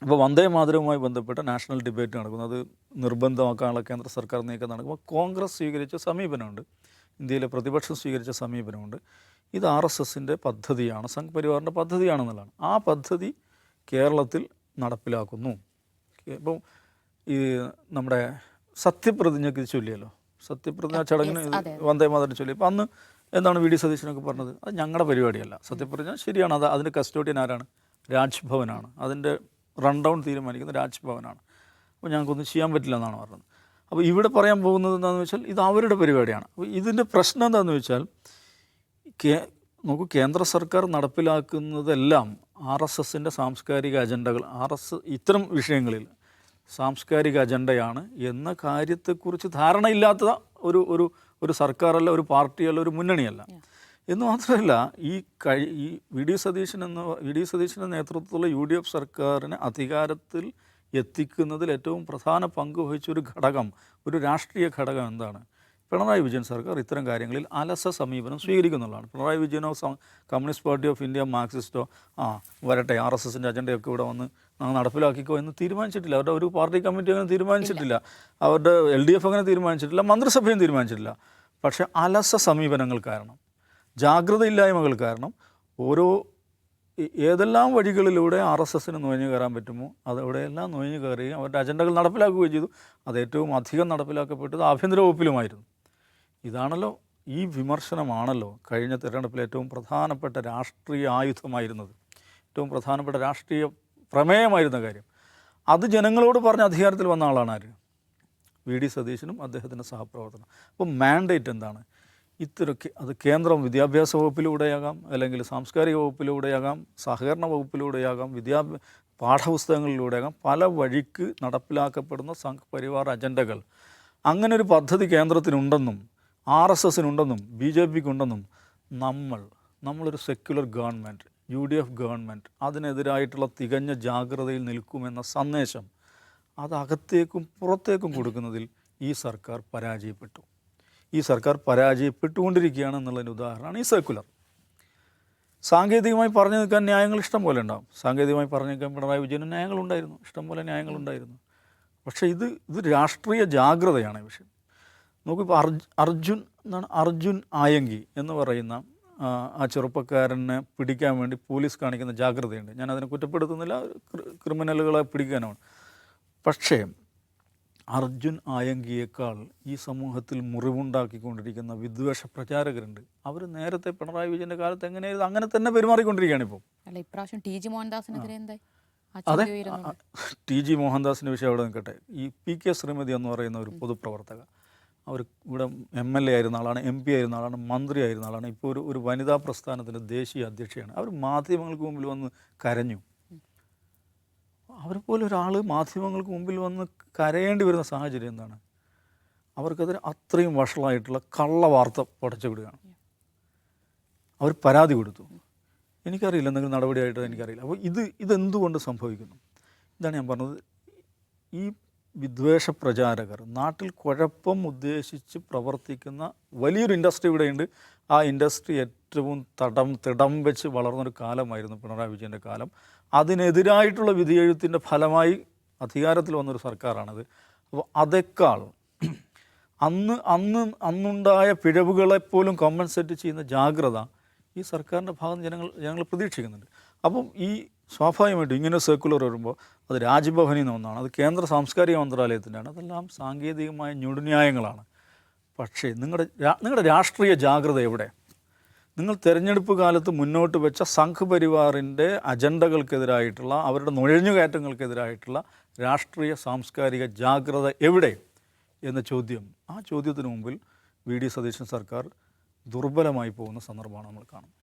അപ്പോൾ വന്ദേ മാതരവുമായി ബന്ധപ്പെട്ട national debate നടക്കുന്നു. അത് നിർബന്ധമാക്കാനുള്ള കേന്ദ്ര സർക്കാർ നീക്കം നടക്കുമ്പോൾ കോൺഗ്രസ് സ്വീകരിച്ച സമീപനമുണ്ട്, ഇന്ത്യയിലെ പ്രതിപക്ഷം സ്വീകരിച്ച സമീപനമുണ്ട്. ഇത് RSSൻ്റെ പദ്ധതിയാണ്, സംഘ് പരിവാറിൻ്റെ പദ്ധതിയാണെന്നുള്ളതാണ്. ആ പദ്ധതി കേരളത്തിൽ നടപ്പിലാക്കുന്നു. ഇപ്പം ഈ നമ്മുടെ സത്യപ്രതിജ്ഞയ്ക്ക് ചൊല്ലിയല്ലോ, സത്യപ്രതിജ്ഞ ചടങ്ങിന് വന്ദേ മാതരം ചൊല്ലി. അപ്പം അന്ന് എന്താണ് VD സതീശനൊക്കെ പറഞ്ഞത്, അത് ഞങ്ങളുടെ പരിപാടിയല്ല, സത്യപ്രതിജ്ഞ ശരിയാണ്, അത് അതിൻ്റെ കസ്റ്റോഡിയൻ ആരാണ്, രാജ്ഭവനാണ്, അതിൻ്റെ റൺ ഡൗൺ തീരുമാനിക്കുന്ന രാജ്ഭവനാണ്. അപ്പോൾ ഞങ്ങൾക്കൊന്നും ചെയ്യാൻ പറ്റില്ല എന്നാണ് പറഞ്ഞത്. അപ്പോൾ ഇവിടെ പറയാൻ പോകുന്നത് എന്താണെന്ന് വെച്ചാൽ ഇത് അവരുടെ പരിപാടിയാണ്. അപ്പോൾ ഇതിൻ്റെ പ്രശ്നം എന്താണെന്ന് വെച്ചാൽ നോക്കൂ, കേന്ദ്ര സർക്കാർ നടപ്പിലാക്കുന്നതെല്ലാം RSSൻ്റെ സാംസ്കാരിക അജണ്ടകൾ, ഇത്തരം വിഷയങ്ങളിൽ സാംസ്കാരിക അജണ്ടയാണ് എന്ന കാര്യത്തെക്കുറിച്ച് ധാരണയില്ലാത്ത ഒരു സർക്കാരല്ല, ഒരു പാർട്ടിയല്ല, ഒരു മുന്നണിയല്ല. എന്ന് മാത്രമല്ല, ഈ VD സതീശൻ്റെ നേതൃത്വത്തിലുള്ള UDF സർക്കാരിനെ അധികാരത്തിൽ എത്തിക്കുന്നതിൽ ഏറ്റവും പ്രധാന പങ്ക് വഹിച്ച ഒരു ഘടകം, ഒരു രാഷ്ട്രീയ ഘടകം എന്താണ്? പിണറായി വിജയൻ സർക്കാർ ഇത്തരം കാര്യങ്ങളിൽ അലസ സമീപനം സ്വീകരിക്കുന്നുള്ളതാണ്. പിണറായി വിജയനോ കമ്മ്യൂണിസ്റ്റ് പാർട്ടി ഓഫ് ഇന്ത്യ, മാർക്സിസ്റ്റോ വരട്ടെ, RSSൻ്റെ അജണ്ടയൊക്കെ ഇവിടെ വന്ന് നടപ്പിലാക്കിക്കോ എന്ന് തീരുമാനിച്ചിട്ടില്ല. അവരുടെ ഒരു പാർട്ടി കമ്മിറ്റി അങ്ങനെ തീരുമാനിച്ചിട്ടില്ല, അവരുടെ LDF അങ്ങനെ തീരുമാനിച്ചിട്ടില്ല, മന്ത്രിസഭയും തീരുമാനിച്ചിട്ടില്ല. പക്ഷേ അലസ സമീപനങ്ങൾ കാരണം, ജാഗ്രതയില്ലായ്മകൾ കാരണം ഏതെല്ലാം വഴികളിലൂടെ RSSന് നുഴഞ്ഞു കയറാൻ പറ്റുമോ അതവിടെയെല്ലാം നുഴഞ്ഞു കയറുകയും അവരുടെ അജണ്ടകൾ നടപ്പിലാക്കുകയും ചെയ്തു. അത് ഏറ്റവും അധികം നടപ്പിലാക്കപ്പെട്ടത് ആഭ്യന്തര വകുപ്പിലുമായിരുന്നു. ഇതാണല്ലോ, ഈ വിമർശനമാണല്ലോ കഴിഞ്ഞ തിരഞ്ഞെടുപ്പിൽ ഏറ്റവും പ്രധാനപ്പെട്ട രാഷ്ട്രീയ ആയുധമായിരുന്നത്, ഏറ്റവും പ്രധാനപ്പെട്ട രാഷ്ട്രീയ പ്രമേയമായിരുന്ന കാര്യം. അത് ജനങ്ങളോട് പറഞ്ഞ അധികാരത്തിൽ വന്ന ആളാണ് ആര്? VD സതീശനും അദ്ദേഹത്തിൻ്റെ സഹപ്രവർത്തനം. അപ്പോൾ മാൻഡേറ്റ് എന്താണ്? ഇത്തരമൊക്കെ അത് കേന്ദ്രം വിദ്യാഭ്യാസ വകുപ്പിലൂടെയാകാം, അല്ലെങ്കിൽ സാംസ്കാരിക വകുപ്പിലൂടെയാകാം, സഹകരണ വകുപ്പിലൂടെയാകാം, പാഠപുസ്തകങ്ങളിലൂടെയാകാം, പല വഴിക്ക് നടപ്പിലാക്കപ്പെടുന്ന സംഘ് പരിവാർ അജണ്ടകൾ. അങ്ങനെ ഒരു പദ്ധതി കേന്ദ്രത്തിനുണ്ടെന്നും RSSനുണ്ടെന്നും BJPക്കുണ്ടെന്നും നമ്മളൊരു സെക്യുലർ ഗവൺമെൻറ്, UDF ഗവൺമെൻറ് അതിനെതിരായിട്ടുള്ള തികഞ്ഞ ജാഗ്രതയിൽ നിൽക്കുമെന്ന സന്ദേശം അത് അകത്തേക്കും പുറത്തേക്കും കൊടുക്കുന്നതിൽ ഈ സർക്കാർ പരാജയപ്പെട്ടു. ഈ സർക്കാർ പരാജയപ്പെട്ടുകൊണ്ടിരിക്കുകയാണ് എന്നുള്ളതിന് ഉദാഹരണമാണ് ഈ സർക്കുലർ. സാങ്കേതികമായി പറഞ്ഞു നിൽക്കാൻ ന്യായങ്ങൾ ഇഷ്ടം പോലെ ഉണ്ടാകും. സാങ്കേതികമായി പറഞ്ഞു നിൽക്കാൻ പിണറായി വിജയന് ന്യായങ്ങളുണ്ടായിരുന്നു, ഇഷ്ടംപോലെ ന്യായങ്ങളുണ്ടായിരുന്നു. പക്ഷേ ഇത് രാഷ്ട്രീയ ജാഗ്രതയാണ് ഈ വിഷയം. നോക്കിപ്പോൾ അർജുൻ ആയങ്കി എന്ന് പറയുന്ന ആ ചെറുപ്പക്കാരനെ പിടിക്കാൻ വേണ്ടി പോലീസ് കാണിക്കുന്ന ജാഗ്രതയുണ്ട്. ഞാനതിനെ കുറ്റപ്പെടുത്തുന്നില്ല, ക്രിമിനലുകളെ പിടിക്കാനാണ്. പക്ഷേ അർജുൻ ആയങ്കിയേക്കാൾ ഈ സമൂഹത്തിൽ മുറിവുണ്ടാക്കിക്കൊണ്ടിരിക്കുന്ന വിദ്വേഷ പ്രചാരകരുണ്ട്. അവർ നേരത്തെ പിണറായി വിജയൻ്റെ കാലത്ത് എങ്ങനെയായിരുന്നു അങ്ങനെ തന്നെ പെരുമാറിക്കൊണ്ടിരിക്കുകയാണ് ഇപ്പോൾ. അതെ, TG മോഹൻദാസിൻ്റെ വിഷയം അവിടെ നിൽക്കട്ടെ. ഈ PK ശ്രീമതി എന്ന് പറയുന്ന ഒരു പൊതുപ്രവർത്തക, അവർ ഇവിടെ MLA ആയിരുന്ന ആളാണ്, MP ആയിരുന്ന ആളാണ്, മന്ത്രി ആയിരുന്ന ആളാണ്, ഇപ്പോൾ ഒരു വനിതാ പ്രസ്ഥാനത്തിൻ്റെ ദേശീയ അധ്യക്ഷയാണ്. അവർ മാധ്യമങ്ങൾക്ക് മുമ്പിൽ വന്ന് കരഞ്ഞു. അവരെപ്പോലെ ഒരാൾ മാധ്യമങ്ങൾക്ക് മുമ്പിൽ വന്ന് കരയേണ്ടി വരുന്ന സാഹചര്യം എന്താണ്? അവർക്കതിന് അത്രയും വഷളായിട്ടുള്ള കള്ള വാർത്ത പടച്ചു വിടുകയാണ്. അവർ പരാതി കൊടുത്തു. എനിക്കറിയില്ല എന്തെങ്കിലും നടപടിയായിട്ട് എനിക്കറിയില്ല. അപ്പോൾ ഇതെന്തുകൊണ്ട് സംഭവിക്കുന്നു? ഇതാണ് ഞാൻ പറഞ്ഞത്. ഈ വിദ്വേഷ പ്രചാരകർ നാട്ടിൽ കുഴപ്പം ഉദ്ദേശിച്ച് പ്രവർത്തിക്കുന്ന വലിയൊരു ഇൻഡസ്ട്രി ഇവിടെയുണ്ട്. ആ ഇൻഡസ്ട്രി ഏറ്റവും തിടം വെച്ച് വളർന്നൊരു കാലമായിരുന്നു പിണറായി വിജയൻ്റെ കാലം. അതിനെതിരായിട്ടുള്ള വിധിയെഴുത്തിൻ്റെ ഫലമായി അധികാരത്തിൽ വന്നൊരു സർക്കാരാണത്. അപ്പോൾ അതേക്കാൾ അന്നുണ്ടായ പിഴവുകളെപ്പോലും കോമ്പൻസേറ്റ് ചെയ്യുന്ന ജാഗ്രത ഈ സർക്കാരിൻ്റെ ഭാഗം ജനങ്ങൾ പ്രതീക്ഷിക്കുന്നുണ്ട്. അപ്പം ഈ സ്വാഭാവികമായിട്ടും ഇങ്ങനെ സർക്കുലർ വരുമ്പോൾ അത് രാജ്ഭവനിൽ നിന്ന് ഒന്നാണ്, അത് കേന്ദ്ര സാംസ്കാരിക മന്ത്രാലയത്തിൻ്റെയാണ്, അതെല്ലാം സാങ്കേതികമായ ഞൊടിന്യായങ്ങളാണ്. പക്ഷേ നിങ്ങളുടെ രാഷ്ട്രീയ ജാഗ്രത എവിടെ? നിങ്ങൾ തെരഞ്ഞെടുപ്പ് കാലത്ത് മുന്നോട്ട് വെച്ച സംഘ് പരിവാറിൻ്റെ അജണ്ടകൾക്കെതിരായിട്ടുള്ള, അവരുടെ നുഴഞ്ഞുകയറ്റങ്ങൾക്കെതിരായിട്ടുള്ള രാഷ്ട്രീയ സാംസ്കാരിക ജാഗ്രത എവിടെ എന്ന ചോദ്യം, ആ ചോദ്യത്തിന് മുമ്പിൽ VD സതീശൻ സർക്കാർ ദുർബലമായി പോകുന്ന സന്ദർഭമാണ് നമ്മൾ കാണുന്നത്.